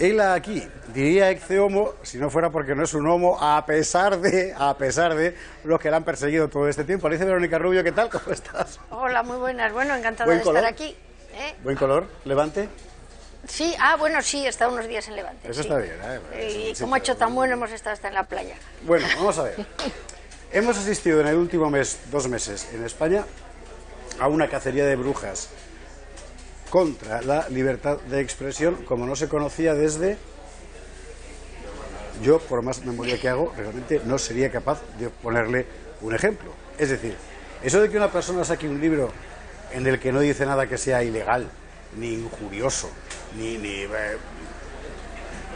Hela aquí, diría ecce homo, si no fuera porque no es un homo, a pesar de los que la han perseguido todo este tiempo. Alicia Verónica Rubio, ¿qué tal? ¿Cómo estás? Hola, muy buenas. Bueno, encantada de estar aquí. ¿Buen color? ¿Levante? Sí, bueno, sí, he estado unos días en Levante. Eso sí. Está bien, Y como ha hecho tan bueno, hemos estado hasta en la playa. Bueno, vamos a ver. Hemos asistido en el último mes, 2 meses, en España, a una cacería de brujas contra la libertad de expresión como no se conocía desde... Yo, por más memoria que hago, realmente no sería capaz de ponerle un ejemplo. Es decir, eso de que una persona saque un libro en el que no dice nada que sea ilegal, ni injurioso, ni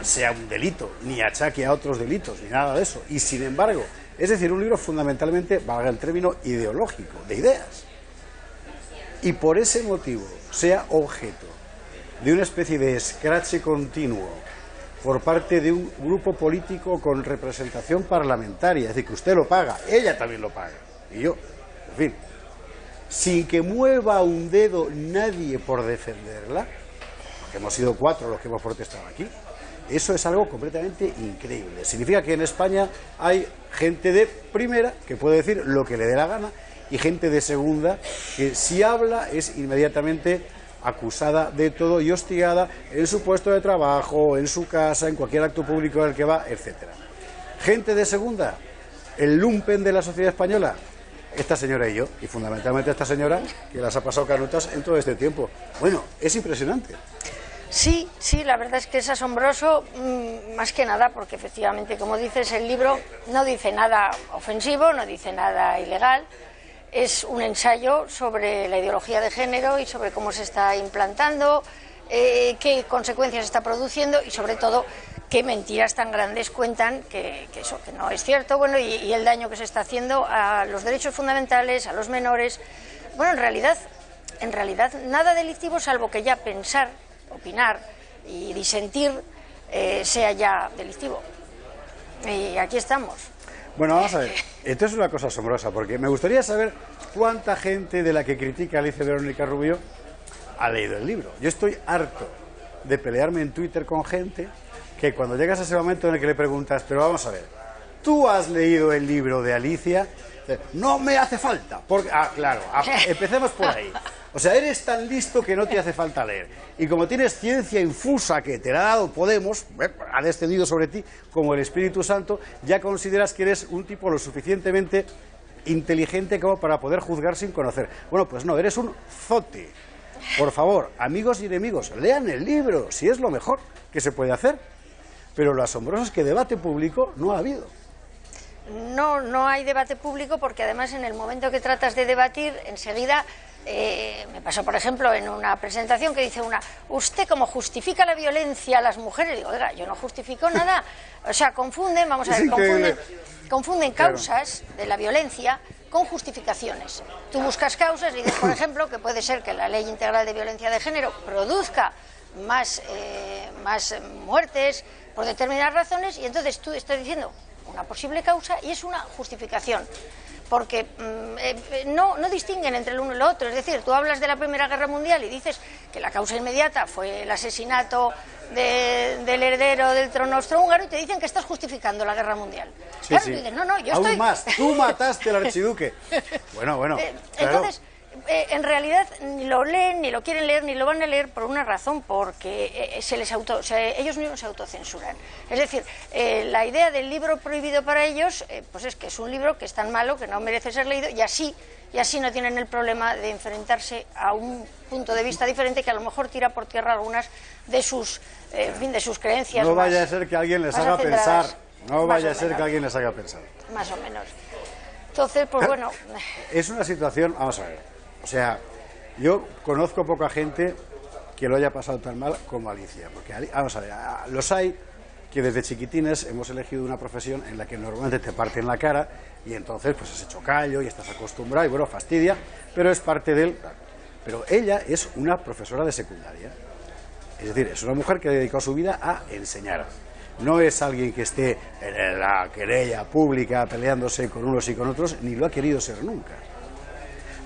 sea un delito, ni achaque a otros delitos, ni nada de eso. Y sin embargo, es decir, un libro fundamentalmente, valga el término, ideológico, de ideas. Y por ese motivo sea objeto de una especie de escrache continuo por parte de un grupo político con representación parlamentaria, es decir, que usted lo paga, ella también lo paga, y yo, en fin, sin que mueva un dedo nadie por defenderla, porque hemos sido 4 los que hemos protestado aquí, eso es algo completamente increíble. Significa que en España hay gente de primera que puede decir lo que le dé la gana y gente de segunda que si habla es inmediatamente acusada de todo y hostigada en su puesto de trabajo, en su casa, en cualquier acto público en el que va, etcétera. Gente de segunda, el lumpen de la sociedad española, esta señora y yo, y fundamentalmente esta señora que las ha pasado canutas en todo este tiempo. Bueno, es impresionante. Sí, la verdad es que es asombroso, más que nada porque efectivamente, como dices, el libro no dice nada ofensivo, no dice nada ilegal. Es un ensayo sobre la ideología de género y sobre cómo se está implantando, qué consecuencias está produciendo y sobre todo qué mentiras tan grandes cuentan que eso que no es cierto, bueno, y el daño que se está haciendo a los derechos fundamentales, a los menores. Bueno, en realidad nada delictivo salvo que ya pensar, opinar y disentir sea ya delictivo. Y aquí estamos. Bueno, vamos a ver, esto es una cosa asombrosa, porque me gustaría saber cuánta gente de la que critica a Alicia Verónica Rubio ha leído el libro. Yo estoy harto de pelearme en Twitter con gente que cuando llegas a ese momento en el que le preguntas, pero vamos a ver, ¿tú has leído el libro de Alicia? No me hace falta, porque... claro, empecemos por ahí. O sea, eres tan listo que no te hace falta leer. Y como tienes ciencia infusa que te la ha dado Podemos, ha descendido sobre ti como el Espíritu Santo, ya consideras que eres un tipo lo suficientemente inteligente como para poder juzgar sin conocer. Bueno, pues no, eres un zote. Por favor, amigos y enemigos, lean el libro, si es lo mejor que se puede hacer. Pero lo asombroso es que debate público no ha habido. No hay debate público porque además en el momento que tratas de debatir, enseguida... me pasó, por ejemplo, en una presentación que dice usted como justifica la violencia a las mujeres, digo, oiga, yo no justifico nada, o sea, confunden, vamos a ver, confunden causas de la violencia con justificaciones. Tú buscas causas y dices, por ejemplo, que puede ser que la Ley Integral de Violencia de Género produzca más muertes por determinadas razones y entonces tú estás diciendo una posible causa y es una justificación. Porque no distinguen entre el uno y el otro. Es decir, tú hablas de la Primera Guerra Mundial y dices que la causa inmediata fue el asesinato del heredero del trono austrohúngaro y te dicen que estás justificando la Guerra Mundial. Sí, claro, sí. tú dices, no, yo Aún estoy... más, tú mataste al archiduque. Bueno, claro. Entonces, en realidad ni lo leen, ni lo quieren leer, ni lo van a leer por una razón, porque ellos mismos se autocensuran. Es decir, la idea del libro prohibido para ellos, pues es que es un libro que es tan malo que no merece ser leído y así no tienen el problema de enfrentarse a un punto de vista diferente que a lo mejor tira por tierra algunas de sus creencias. No vaya a ser que alguien les haga pensar. No vaya a ser que alguien les haga pensar. Más o menos. Entonces, pues bueno... Es una situación, vamos a ver, o sea, yo conozco poca gente que lo haya pasado tan mal como Alicia, porque, vamos a ver, los hay que desde chiquitines hemos elegido una profesión en la que normalmente te parten la cara y entonces pues has hecho callo y estás acostumbrado y bueno, fastidia, pero es parte del... Pero ella es una profesora de secundaria, es decir, es una mujer que ha dedicado su vida a enseñar. No es alguien que esté en la querella pública peleándose con unos y con otros, ni lo ha querido ser nunca.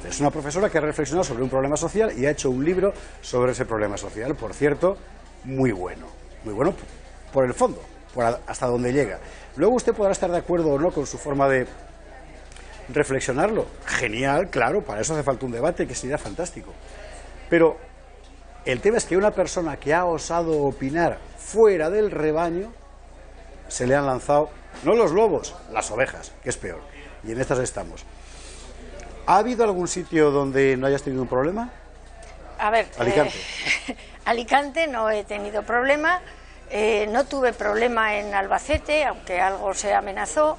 Es una profesora que ha reflexionado sobre un problema social y ha hecho un libro sobre ese problema social, por cierto, muy bueno. muy bueno por el fondo, hasta donde llega. Luego usted podrá estar de acuerdo o no con su forma de reflexionarlo. Genial, claro, para eso hace falta un debate, que sería fantástico. Pero el tema es que una persona que ha osado opinar fuera del rebaño, se le han lanzado, no los lobos, las ovejas, que es peor. Y en estas estamos. ¿Ha habido algún sitio donde no hayas tenido un problema? A ver, Alicante. Alicante no he tenido problema, no tuve problema en Albacete, aunque algo se amenazó,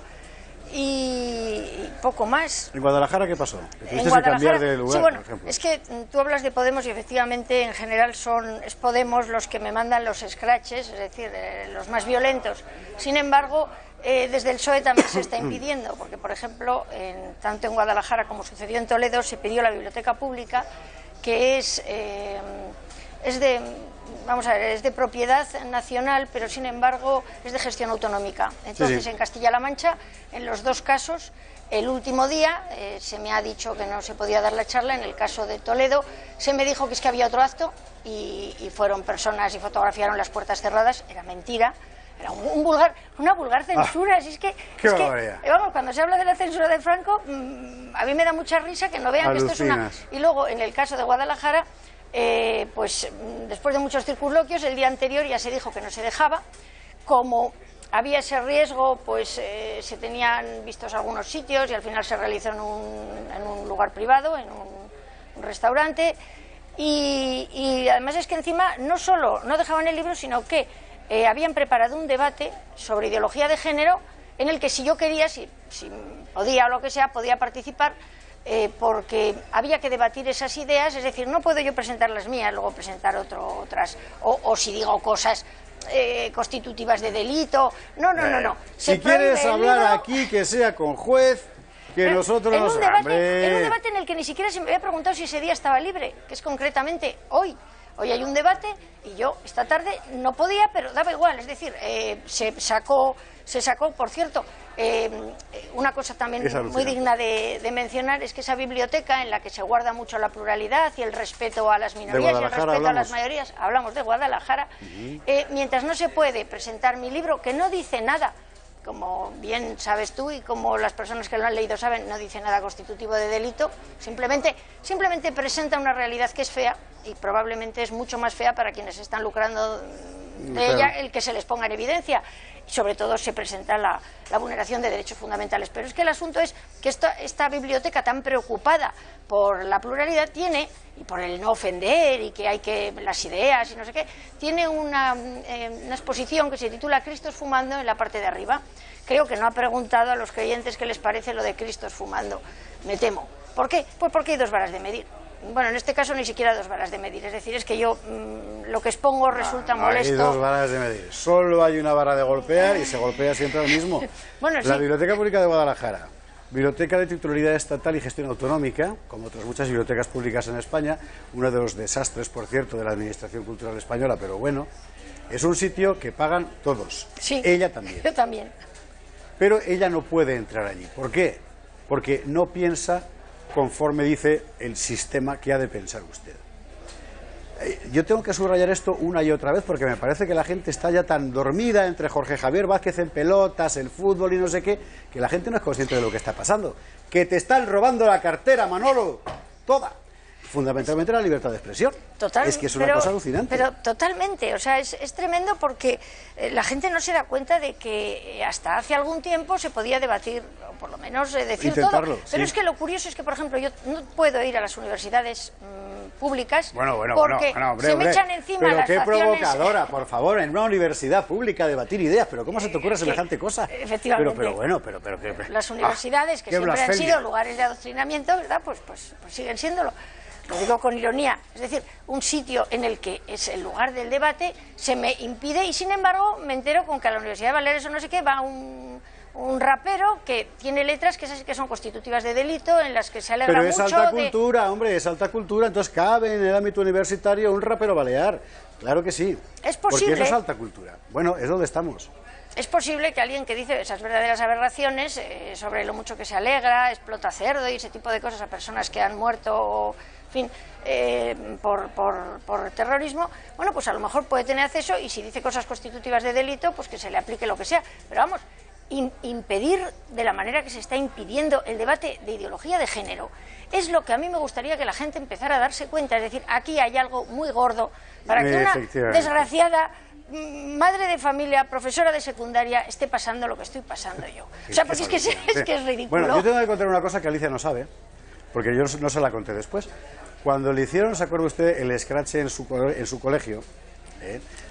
y poco más. ¿En Guadalajara qué pasó? En Guadalajara, cambiar de lugar, sí, bueno, por ejemplo. es que tú hablas de Podemos y efectivamente en general es Podemos los que me mandan los scratches, es decir, los más violentos. Sin embargo, desde el PSOE también se está impidiendo, porque por ejemplo, tanto en Guadalajara como sucedió en Toledo, se pidió la biblioteca pública, que es de propiedad nacional, pero sin embargo es de gestión autonómica. Entonces, sí. En Castilla-La Mancha, en los dos casos, el último día se me ha dicho que no se podía dar la charla. En el caso de Toledo se me dijo que es que había otro acto y fueron personas y fotografiaron las puertas cerradas. Era mentira. Era una vulgar censura. Es que vamos, cuando se habla de la censura de Franco, a mí me da mucha risa que no vean Alucinas. que esto es una... Y luego, en el caso de Guadalajara, pues después de muchos circunloquios, el día anterior ya se dijo que no se dejaba. Como había ese riesgo, pues se tenían vistos algunos sitios y al final se realizó en un lugar privado, en un restaurante. Y además es que encima no solo no dejaban el libro, sino que habían preparado un debate sobre ideología de género en el que si yo quería, si podía o lo que sea, podía participar, porque había que debatir esas ideas. Es decir, no puedo yo presentar las mías, luego presentar otras, o si digo cosas constitutivas de delito. No. Si quieres hablar aquí, que sea con juez, que nosotros en nos... un debate en el que ni siquiera se me había preguntado si ese día estaba libre, que es concretamente hoy. Hoy hay un debate y yo esta tarde no podía, pero daba igual. Es decir, se sacó, por cierto, una cosa también muy digna de mencionar, es que esa biblioteca en la que se guarda mucho la pluralidad y el respeto a las minorías y el respeto a las mayorías, hablamos de Guadalajara, mientras no se puede presentar mi libro, que no dice nada, como bien sabes tú y como las personas que lo han leído saben, no dice nada constitutivo de delito, simplemente presenta una realidad que es fea y probablemente es mucho más fea para quienes están lucrando de ella el que se les ponga en evidencia. Y sobre todo se presenta la vulneración de derechos fundamentales. Pero es que el asunto es que esta biblioteca tan preocupada por la pluralidad tiene, y por el no ofender y que hay que las ideas y no sé qué, tiene una exposición que se titula Cristos fumando en la parte de arriba. Creo que no ha preguntado a los creyentes qué les parece lo de Cristos fumando, me temo. ¿Por qué? Pues porque hay dos varas de medir. Bueno, en este caso ni siquiera dos varas de medir, es decir, es que yo lo que expongo resulta molesto. Hay dos varas de medir, solo hay una vara de golpear y se golpea siempre al mismo. Bueno, la sí. Biblioteca Pública de Guadalajara, biblioteca de titularidad estatal y gestión autonómica, como otras muchas bibliotecas públicas en España, uno de los desastres, por cierto, de la Administración Cultural Española, pero bueno, es un sitio que pagan todos, sí, ella también. Yo también. Pero ella no puede entrar allí. ¿Por qué? Porque no piensa conforme dice el sistema que ha de pensar usted. Yo tengo que subrayar esto una y otra vez porque me parece que la gente está ya tan dormida entre Jorge Javier Vázquez en pelotas, el fútbol y no sé qué, que la gente no es consciente de lo que está pasando. Que te están robando la cartera, Manolo, toda. Fundamentalmente la libertad de expresión. Total, es que es una cosa alucinante. Pero totalmente, o sea, es tremendo porque la gente no se da cuenta de que hasta hace algún tiempo se podía debatir, o por lo menos decir intentarlo, todo. Pero sí. es que lo curioso es que, por ejemplo, yo no puedo ir a las universidades públicas porque hombre, se me echan encima pero las qué facciones... provocadora, por favor, en una universidad pública debatir ideas, pero ¿cómo se te ocurre semejante cosa? Efectivamente. Pero bueno, las universidades, que siempre han sido lugares de adoctrinamiento, ¿verdad? Pues siguen siéndolo. Lo digo con ironía, es decir, un sitio en el que es el lugar del debate se me impide y sin embargo me entero con que a la Universidad de Baleares o no sé qué va un rapero que tiene letras que son constitutivas de delito, en las que se alegra mucho. Pero es alta cultura, hombre, es alta cultura, entonces cabe en el ámbito universitario un rapero balear, claro que sí. Es posible. Porque eso es alta cultura. Bueno, es donde estamos. es posible que alguien que dice esas verdaderas aberraciones sobre lo mucho que se alegra, explota cerdo y ese tipo de cosas a personas que han muerto o, en fin, por terrorismo, bueno, pues a lo mejor puede tener acceso y si dice cosas constitutivas de delito, pues que se le aplique lo que sea. Pero vamos, impedir de la manera que se está impidiendo el debate de ideología de género es lo que a mí me gustaría que la gente empezara a darse cuenta. Es decir, aquí hay algo muy gordo para que una desgraciada madre de familia, profesora de secundaria, esté pasando lo que estoy pasando yo. O sea, porque es que es ridículo. Bueno, yo tengo que contar una cosa que Alicia no sabe, porque yo no se la conté después. Cuando le hicieron, ¿se acuerda usted?, el escrache en su colegio,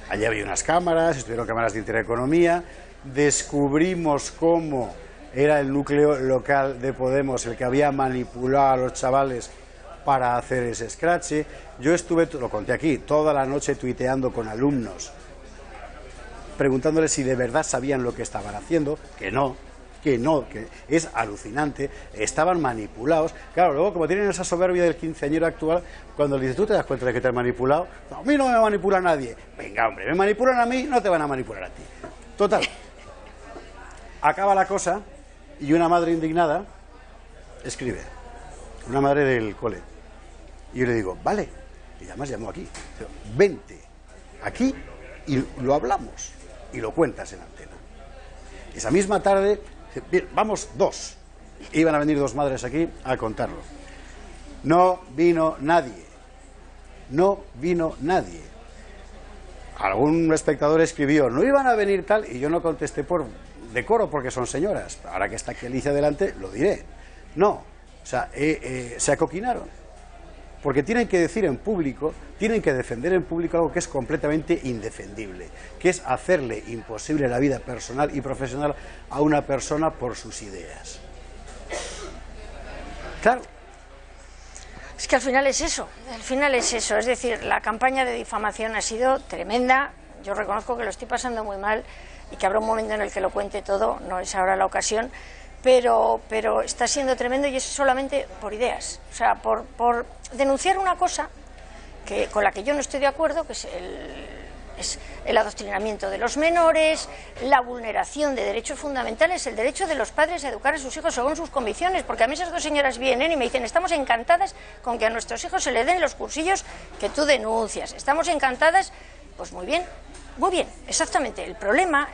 allí había unas cámaras, estuvieron cámaras de Intereconomía, descubrimos cómo era el núcleo local de Podemos el que había manipulado a los chavales para hacer ese escrache. Yo estuve, lo conté aquí, toda la noche tuiteando con alumnos, preguntándoles si de verdad sabían lo que estaban haciendo, que es alucinante, estaban manipulados. Claro, luego como tienen esa soberbia del quinceañero actual, cuando le dices, ¿tú te das cuenta de que te han manipulado? No, a mí no me manipula nadie. Venga, hombre, me manipulan a mí, no te van a manipular a ti. Total, acaba la cosa y una madre indignada escribe, una madre del cole, y yo le digo, vale, y además llamó aquí, vente aquí y lo hablamos y lo cuentas en antena. Esa misma tarde, bien, vamos dos, iban a venir dos madres aquí a contarlo. No vino nadie, algún espectador escribió, no iban a venir tal, y yo no contesté por decoro porque son señoras. Ahora que está aquí Alicia delante, lo diré. No, o sea, se acoquinaron. Porque tienen que decir en público, tienen que defender en público algo que es completamente indefendible, que es hacerle imposible la vida personal y profesional a una persona por sus ideas. Claro. Es que al final es eso, es decir, la campaña de difamación ha sido tremenda, yo reconozco que lo estoy pasando muy mal y que habrá un momento en el que lo cuente todo, no es ahora la ocasión, pero está siendo tremendo y es solamente por ideas, o sea, por denunciar una cosa con la que yo no estoy de acuerdo, que es el adoctrinamiento de los menores, la vulneración de derechos fundamentales, el derecho de los padres a educar a sus hijos según sus convicciones, porque a mí esas dos señoras vienen y me dicen, estamos encantadas con que a nuestros hijos se les den los cursillos que tú denuncias, estamos encantadas, pues muy bien, exactamente. El problema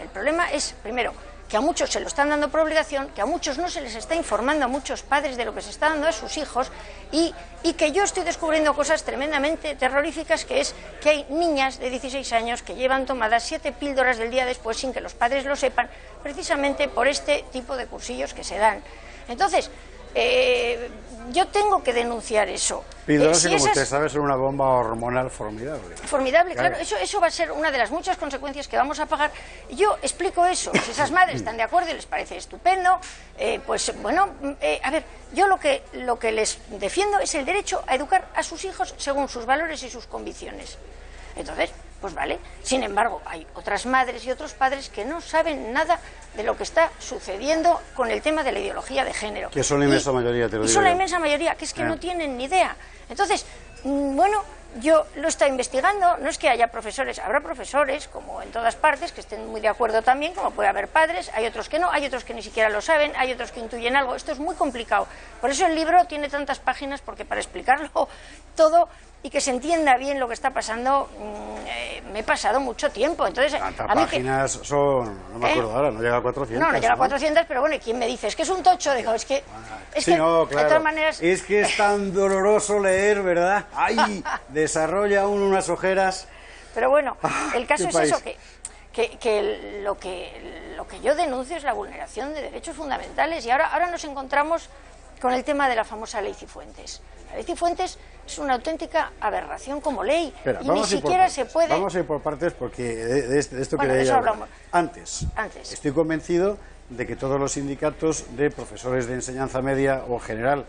es, primero, que a muchos se lo están dando por obligación, que a muchos no se les está informando, a muchos padres, de lo que se está dando a sus hijos, y que yo estoy descubriendo cosas tremendamente terroríficas, que es que hay niñas de 16 años que llevan tomadas 7 píldoras del día después sin que los padres lo sepan, precisamente por este tipo de cursillos que se dan. Entonces, yo tengo que denunciar eso. Píldoras que, como usted sabe, son una bomba hormonal formidable. Formidable, claro. Eso va a ser una de las muchas consecuencias que vamos a pagar. Yo explico eso. Si esas madres están de acuerdo y les parece estupendo, pues bueno, a ver, yo lo que les defiendo es el derecho a educar a sus hijos según sus valores y sus convicciones. Entonces, pues vale. Sin embargo, hay otras madres y otros padres que no saben nada de lo que está sucediendo con el tema de la ideología de género. Que son la inmensa mayoría, te lo digo. Y son la inmensa mayoría, que es que no tienen ni idea. Entonces, bueno, yo lo estoy investigando, no es que haya profesores, habrá profesores, como en todas partes, que estén muy de acuerdo también, como puede haber padres, hay otros que no, hay otros que ni siquiera lo saben, hay otros que intuyen algo, esto es muy complicado. Por eso el libro tiene tantas páginas, porque para explicarlo todo y que se entienda bien lo que está pasando, me he pasado mucho tiempo. Entonces, ¿cuántas páginas son? No me acuerdo ahora, no llega a 400. No llega a 400, pero bueno, ¿y quién me dice? Es que es un tocho, digo, es que... no, claro. De todas maneras... Es que es tan doloroso leer, ¿verdad? ¡Ay! Desarrolla uno unas ojeras. Pero bueno, el caso es eso, que lo que yo denuncio es la vulneración de derechos fundamentales, y ahora nos encontramos con el tema de la famosa ley Cifuentes. La ley Cifuentes es una auténtica aberración como ley. Espera, y ni siquiera se puede... Vamos a ir por partes, porque de esto bueno, quería hablar. Antes. Estoy convencido de que todos los sindicatos de profesores de enseñanza media o general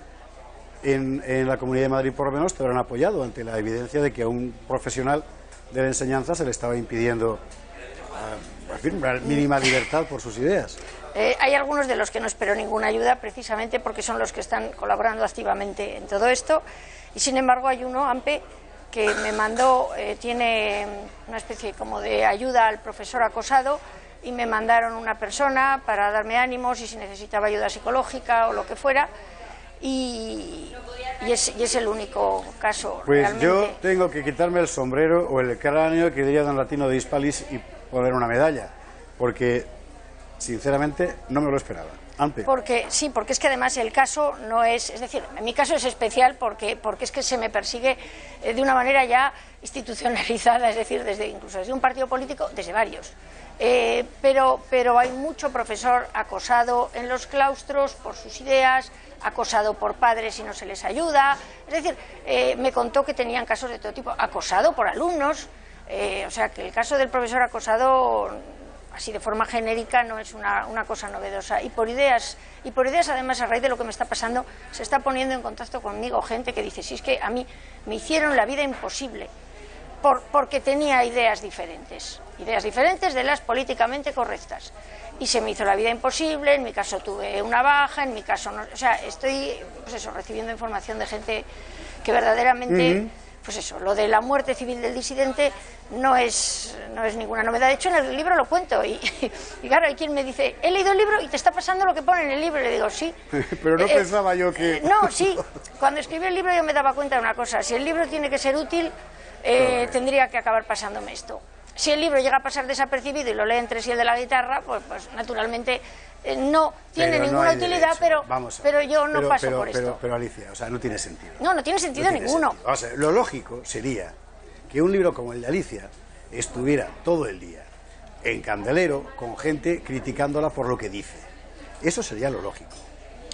en la Comunidad de Madrid, por lo menos, te habrán apoyado ante la evidencia de que a un profesional de la enseñanza se le estaba impidiendo una mínima libertad por sus ideas. Hay algunos de los que no espero ninguna ayuda, precisamente porque son los que están colaborando activamente en todo esto, y sin embargo hay uno, AMPE, que me mandó, tiene una especie como de ayuda al profesor acosado, y me mandaron una persona para darme ánimos y si necesitaba ayuda psicológica o lo que fuera, y es el único caso. Pues realmente. yo tengo que quitarme el sombrero o el cráneo que diría don Latino de Hispalis y poner una medalla, porque sinceramente no me lo esperaba. Porque es que además el caso no es decir, en mi caso es especial porque es que se me persigue de una manera ya institucionalizada, es decir, incluso desde un partido político, desde varios. Pero hay mucho profesor acosado en los claustros por sus ideas, acosado por padres y no se les ayuda. Es decir, me contó que tenían casos de todo tipo, acosado por alumnos, o sea que el caso del profesor acosado, así de forma genérica, no es una cosa novedosa. Y por ideas además, a raíz de lo que me está pasando, se está poniendo en contacto conmigo gente que dice, si es que a mí me hicieron la vida imposible porque tenía ideas diferentes de las políticamente correctas. Y se me hizo la vida imposible, en mi caso tuve una baja, en mi caso no, o sea, estoy recibiendo información de gente que verdaderamente, lo de la muerte civil del disidente no es ninguna novedad. De hecho, en el libro lo cuento y claro, hay quien me dice, he leído el libro y te está pasando lo que pone en el libro, y le digo, sí. Pero no pensaba yo que... No, sí, cuando escribí el libro yo me daba cuenta de una cosa, si el libro tiene que ser útil, tendría que acabar pasándome esto. Si el libro llega a pasar desapercibido y lo leen tres y el de la guitarra, pues naturalmente no tiene ninguna utilidad, pero yo no paso por esto. Pero Alicia, o sea, no tiene sentido. No tiene sentido ninguno. O sea, lo lógico sería que un libro como el de Alicia estuviera todo el día en candelero con gente criticándola por lo que dice. Eso sería lo lógico.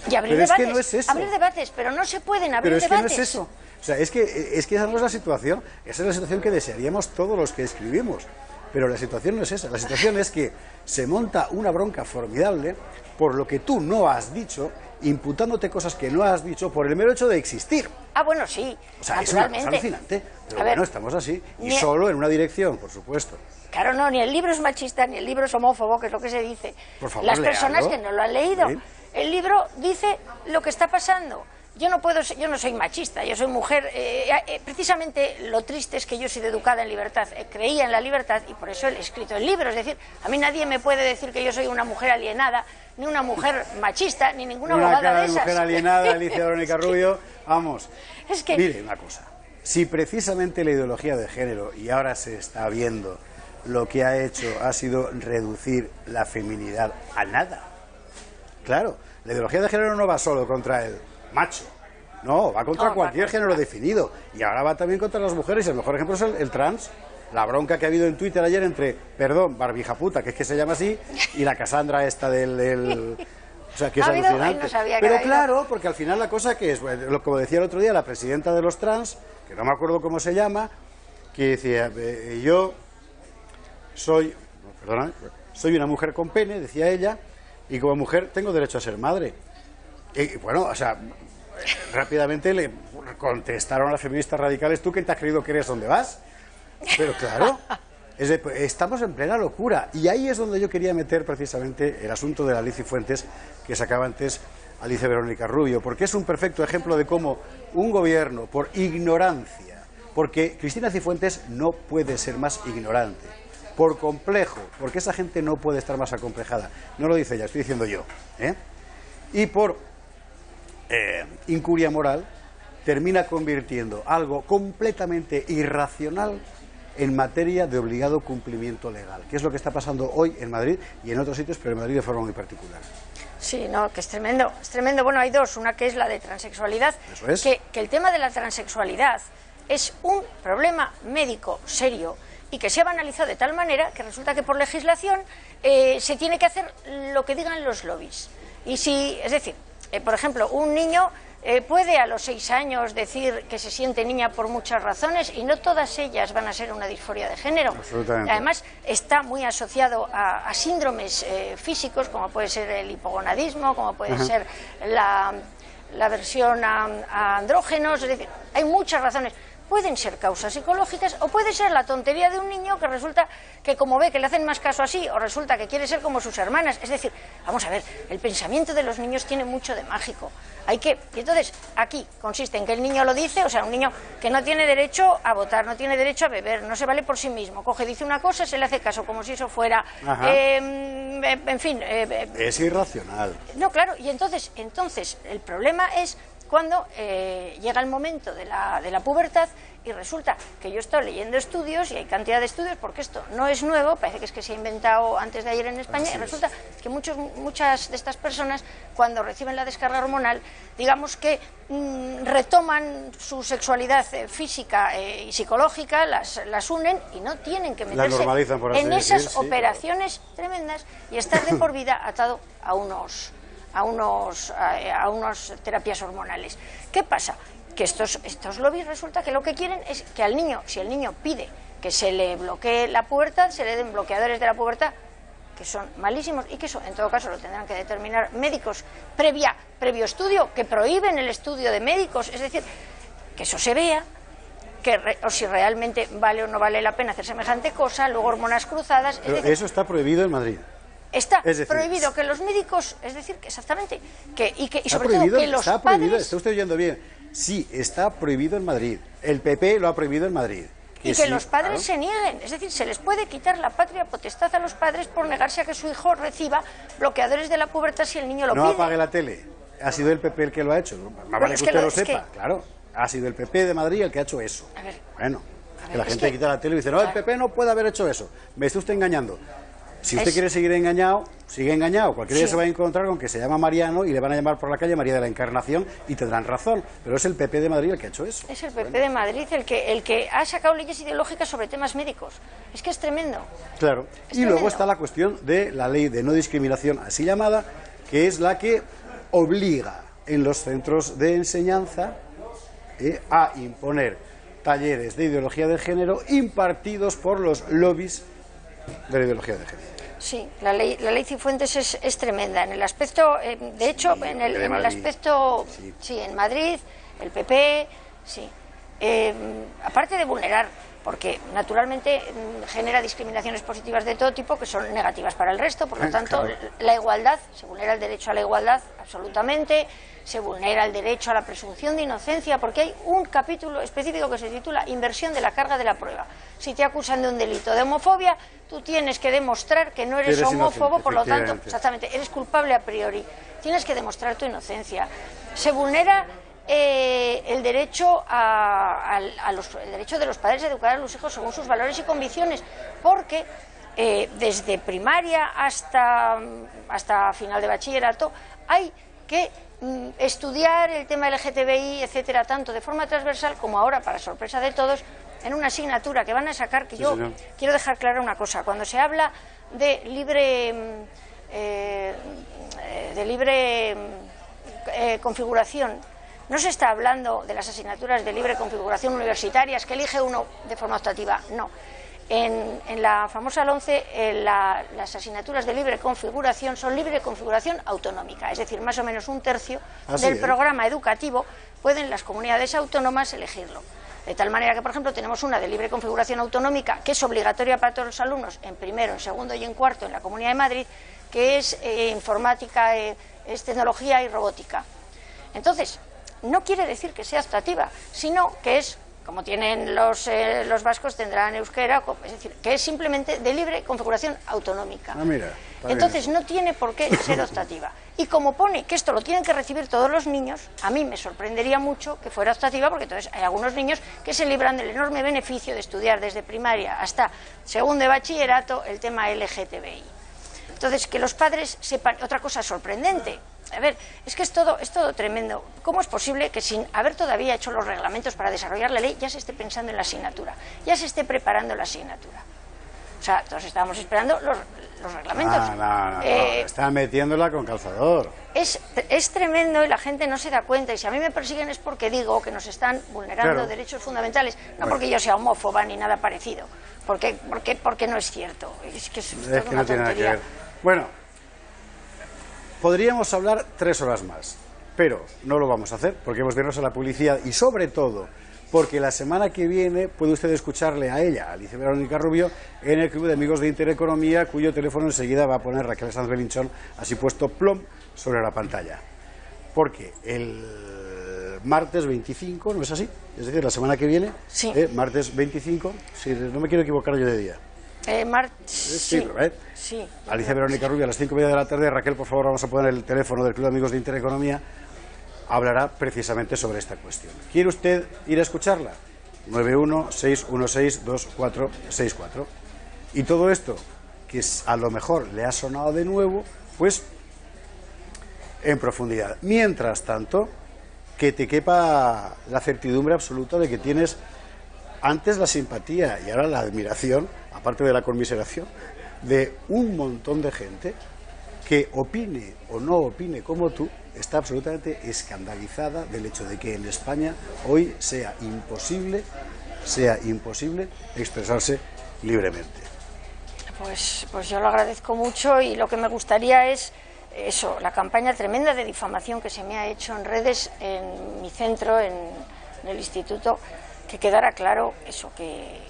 Y abrir debates, es que no es eso. Abrir debates, pero no se pueden abrir debates. Pero es que no es eso. O sea, es que esa no es la situación. Esa es la situación que desearíamos todos los que escribimos. Pero la situación no es esa. La situación es que se monta una bronca formidable por lo que tú no has dicho, imputándote cosas que no has dicho por el mero hecho de existir. Ah, bueno, sí. O sea, es una cosa alucinante. Pero bueno, estamos así. Y solo en una dirección, por supuesto. Claro, no, ni el libro es machista, ni el libro es homófobo, que es lo que se dice. Por favor, las personas que no lo han leído. ¿Sí? El libro dice lo que está pasando. Yo no soy machista, yo soy mujer. Precisamente lo triste es que yo he sido educada en libertad, creía en la libertad y por eso he escrito el libro. Es decir, a mí nadie me puede decir que yo soy una mujer alienada, ni una mujer machista, ni ninguna abogada de esas. Una mujer alienada, Alicia Verónica Rubio, vamos. Es que... Mire una cosa, si precisamente la ideología de género, y ahora se está viendo, lo que ha hecho ha sido reducir la feminidad a nada. Claro, la ideología de género no va solo contra el macho, no, va contra cualquier género definido, y ahora va también contra las mujeres, y el mejor ejemplo es el trans. La bronca que ha habido en Twitter ayer entre, Barbija puta, que es que se llama así, y la Cassandra esta del o sea, que es alucinante. No sabía pero claro, porque al final la cosa que es, como decía el otro día la presidenta de los trans, que no me acuerdo cómo se llama, que decía, yo soy una mujer con pene, decía ella, y como mujer tengo derecho a ser madre. Y bueno, o sea, rápidamente le contestaron a las feministas radicales, ¿tú quién te has creído que eres? ¿Dónde vas? Pero claro, estamos en plena locura. Y ahí es donde yo quería meter precisamente el asunto de la Alicia Cifuentes, que sacaba antes Alicia Verónica Rubio, porque es un perfecto ejemplo de cómo un gobierno, por ignorancia, porque Cristina Cifuentes no puede ser más ignorante, por complejo, porque esa gente no puede estar más acomplejada. No lo dice ella, estoy diciendo yo, y por incuria moral, termina convirtiendo algo completamente irracional en materia de obligado cumplimiento legal, que es lo que está pasando hoy en Madrid y en otros sitios, pero en Madrid de forma muy particular. Sí, no, que es tremendo, es tremendo. Bueno, hay dos, una que es la de transexualidad, Eso es. que el tema de la transexualidad es un problema médico serio y que se ha banalizado de tal manera que resulta que por legislación se tiene que hacer lo que digan los lobbies. Y si, es decir, por ejemplo, un niño puede a los 6 años decir que se siente niña por muchas razones y no todas ellas van a ser una disforia de género. Absolutamente. Además, está muy asociado a síndromes físicos, como puede ser el hipogonadismo, como puede ser la aversión a andrógenos, es decir, hay muchas razones. pueden ser causas psicológicas o puede ser la tontería de un niño que resulta que como ve que le hacen más caso así o resulta que quiere ser como sus hermanas. Es decir, vamos a ver, el pensamiento de los niños tiene mucho de mágico. Y entonces aquí consiste en que el niño lo dice, o sea, un niño que no tiene derecho a votar, no tiene derecho a beber, no se vale por sí mismo, coge, dice una cosa, se le hace caso como si eso fuera, en fin... es irracional. No, claro, y entonces el problema es cuando llega el momento de la pubertad y resulta que yo estoy leyendo estudios, y hay cantidad de estudios, porque esto no es nuevo, parece que se ha inventado antes de ayer en España, y resulta que muchas de estas personas, cuando reciben la descarga hormonal, digamos que retoman su sexualidad física y psicológica, las unen y no tienen que meterse en esas operaciones tremendas y estar de por vida atado a unas terapias hormonales. ¿Qué pasa? Que estos lobbies resulta que lo que quieren es que al niño, si el niño pide que se le bloquee la pubertad, se le den bloqueadores de la pubertad, que son malísimos y que eso en todo caso lo tendrán que determinar médicos previo estudio, que prohíben el estudio de médicos, es decir, que eso se vea, o si realmente vale o no vale la pena hacer semejante cosa, luego hormonas cruzadas... Pero eso está prohibido en Madrid. Está prohibido que los médicos, es decir, que exactamente, y sobre todo que los padres... Está usted oyendo bien. Sí, está prohibido en Madrid. El PP lo ha prohibido en Madrid. Y que los padres se nieguen, es decir, se les puede quitar la patria potestad a los padres por negarse a que su hijo reciba bloqueadores de la pubertad si el niño lo pide. No apague la tele. Ha sido el PP el que lo ha hecho. Más vale que usted lo sepa, claro. Ha sido el PP de Madrid el que ha hecho eso. Bueno, que la gente quita la tele y dice, no, el PP no puede haber hecho eso. Me está usted engañando. Si usted quiere seguir engañado, sigue engañado. Cualquier día se va a encontrar con que se llama Mariano y le van a llamar por la calle María de la Encarnación y tendrán razón. Pero es el PP de Madrid el que ha hecho eso. Es el PP de Madrid el que ha sacado leyes ideológicas sobre temas médicos. Es que es tremendo. Claro. Y luego está la cuestión de la ley de no discriminación, así llamada, que es la que obliga en los centros de enseñanza a imponer talleres de ideología de género impartidos por los lobbies de la ideología de género. Sí, la ley Cifuentes es tremenda. En el aspecto, de hecho, en el aspecto, sí, en Madrid, el PP, sí. Aparte de vulnerar, porque naturalmente genera discriminaciones positivas de todo tipo que son negativas para el resto, por lo tanto, la igualdad, se vulnera el derecho a la igualdad absolutamente, se vulnera el derecho a la presunción de inocencia, porque hay un capítulo específico que se titula Inversión de la carga de la prueba. Si te acusan de un delito de homofobia, tú tienes que demostrar que no eres homófobo, por lo tanto, exactamente, eres culpable a priori. Tienes que demostrar tu inocencia. Se vulnera el derecho el derecho de los padres a educar a los hijos según sus valores y convicciones, porque desde primaria hasta final de bachillerato hay que estudiar el tema LGTBI, etcétera, tanto de forma transversal como ahora, para sorpresa de todos, en una asignatura que van a sacar, que yo quiero dejar clara una cosa. Cuando se habla de libre configuración, no se está hablando de las asignaturas de libre configuración universitarias que elige uno de forma optativa, no. En la famosa LOMCE, las asignaturas de libre configuración son libre configuración autonómica, es decir, más o menos un tercio del programa educativo pueden las comunidades autónomas elegirlo. De tal manera que, por ejemplo, tenemos una de libre configuración autonómica que es obligatoria para todos los alumnos en primero, en segundo y en cuarto en la Comunidad de Madrid, que es informática, es tecnología y robótica. Entonces, no quiere decir que sea optativa, sino que es, como tienen los vascos, tendrán euskera, es decir, que es simplemente de libre configuración autonómica. Entonces no tiene por qué ser optativa. Y como pone que esto lo tienen que recibir todos los niños, a mí me sorprendería mucho que fuera optativa, porque entonces hay algunos niños que se libran del enorme beneficio de estudiar desde primaria hasta segundo de bachillerato el tema LGTBI. Entonces, que los padres sepan, otra cosa sorprendente, a ver, es que es todo tremendo. ¿Cómo es posible que sin haber todavía hecho los reglamentos para desarrollar la ley ya se esté pensando en la asignatura, ya se esté preparando la asignatura? O sea, todos estábamos esperando los reglamentos. No, están metiéndola con calzador. Es tremendo y la gente no se da cuenta, y si a mí me persiguen es porque digo que nos están vulnerando derechos fundamentales, no porque yo sea homófoba ni nada parecido, porque no es cierto. Es que no tiene nada que ver. Bueno, podríamos hablar 3 horas más, pero no lo vamos a hacer porque hemos de irnos a la publicidad y sobre todo porque la semana que viene puede usted escucharle a ella, Alicia Verónica Rubio, en el Club de Amigos de Intereconomía, cuyo teléfono enseguida va a poner Raquel Sanz Belinchón, así puesto plom sobre la pantalla. Porque el martes 25, ¿no es así? Es decir, la semana que viene, sí. Martes 25, si no me quiero equivocar yo de día. Sí. Sí. Alicia Verónica Rubio, a las 5:30 de la tarde. Raquel, por favor, vamos a poner el teléfono del Club de Amigos de Intereconomía. Hablará precisamente sobre esta cuestión. ¿Quiere usted ir a escucharla? 916162464. Y todo esto, que a lo mejor le ha sonado de nuevo, pues en profundidad. Mientras tanto, que te quepa la certidumbre absoluta de que tienes antes la simpatía y ahora la admiración, aparte de la conmiseración, de un montón de gente que opine o no opine como tú, está absolutamente escandalizada del hecho de que en España hoy sea imposible expresarse libremente. Pues yo lo agradezco mucho, y lo que me gustaría es eso, la campaña tremenda de difamación que se me ha hecho en redes, en mi centro, en el instituto, que quedara claro eso, que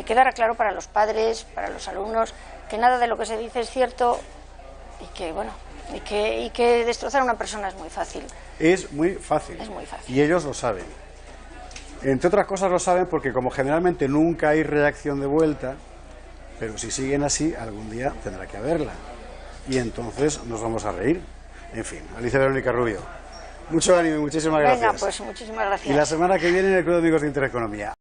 quedara claro para los padres, para los alumnos, que nada de lo que se dice es cierto, y que bueno, y que destrozar a una persona es muy fácil. Es muy fácil. Es muy fácil. Y ellos lo saben. Entre otras cosas lo saben porque como generalmente nunca hay reacción de vuelta, pero si siguen así, algún día tendrá que haberla. Y entonces nos vamos a reír. En fin, Alicia Verónica Rubio, mucho ánimo y muchísimas gracias. Venga, pues muchísimas gracias. Y la semana que viene en el Club de Amigos de Intereconomía.